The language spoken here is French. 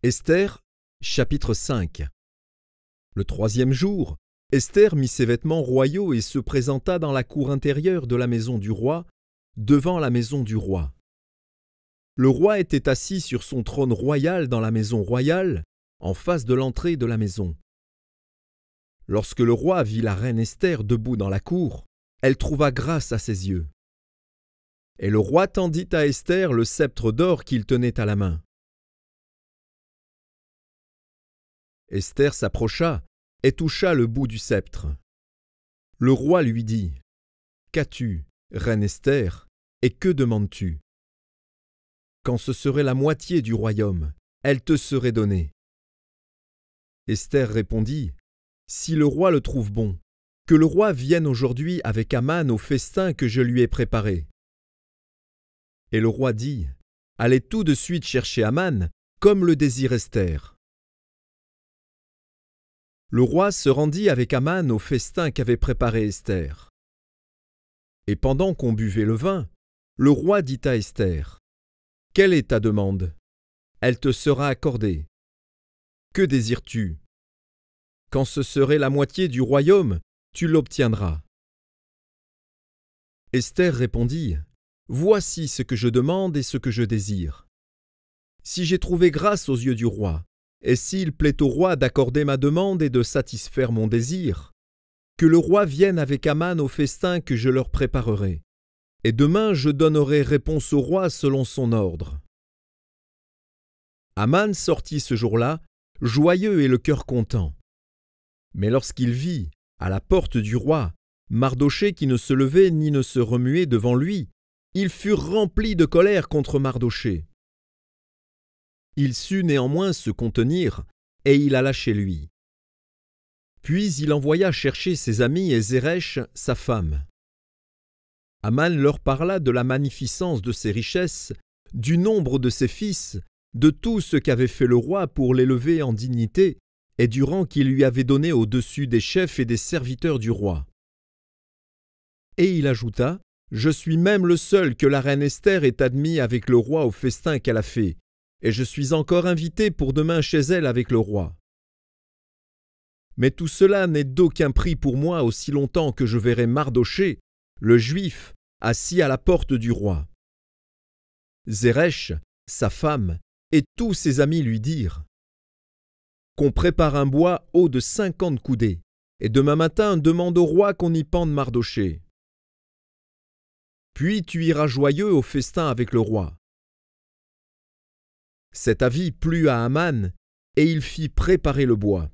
Esther, chapitre 5. Le troisième jour, Esther mit ses vêtements royaux et se présenta dans la cour intérieure de la maison du roi, devant la maison du roi. Le roi était assis sur son trône royal dans la maison royale, en face de l'entrée de la maison. Lorsque le roi vit la reine Esther debout dans la cour, elle trouva grâce à ses yeux. Et le roi tendit à Esther le sceptre d'or qu'il tenait à la main. Esther s'approcha et toucha le bout du sceptre. Le roi lui dit : « Qu'as-tu, reine Esther, et que demandes-tu ? Quand ce serait la moitié du royaume, elle te serait donnée. » Esther répondit : « Si le roi le trouve bon, que le roi vienne aujourd'hui avec Aman au festin que je lui ai préparé. » Et le roi dit : « Allez tout de suite chercher Aman, comme le désire Esther. » Le roi se rendit avec Aman au festin qu'avait préparé Esther. Et pendant qu'on buvait le vin, le roi dit à Esther : « Quelle est ta demande ? Elle te sera accordée. Que désires-tu ? Quand ce serait la moitié du royaume, tu l'obtiendras. » Esther répondit : « Voici ce que je demande et ce que je désire. Si j'ai trouvé grâce aux yeux du roi, et s'il plaît au roi d'accorder ma demande et de satisfaire mon désir, que le roi vienne avec Aman au festin que je leur préparerai, et demain je donnerai réponse au roi selon son ordre. » Aman sortit ce jour-là, joyeux et le cœur content. Mais lorsqu'il vit, à la porte du roi, Mardochée qui ne se levait ni ne se remuait devant lui, il fut rempli de colère contre Mardochée. Il sut néanmoins se contenir, et il alla chez lui. Puis il envoya chercher ses amis et Zeresh, sa femme. Aman leur parla de la magnificence de ses richesses, du nombre de ses fils, de tout ce qu'avait fait le roi pour l'élever en dignité, et du rang qu'il lui avait donné au-dessus des chefs et des serviteurs du roi. Et il ajouta : « Je suis même le seul que la reine Esther ait admis avec le roi au festin qu'elle a fait, et je suis encore invité pour demain chez elle avec le roi. Mais tout cela n'est d'aucun prix pour moi aussi longtemps que je verrai Mardochée, le Juif, assis à la porte du roi. » Zeresh, sa femme, et tous ses amis lui dirent : « Qu'on prépare un bois haut de 50 coudées, et demain matin demande au roi qu'on y pende Mardochée. Puis tu iras joyeux au festin avec le roi. » Cet avis plut à Aman, et il fit préparer le bois.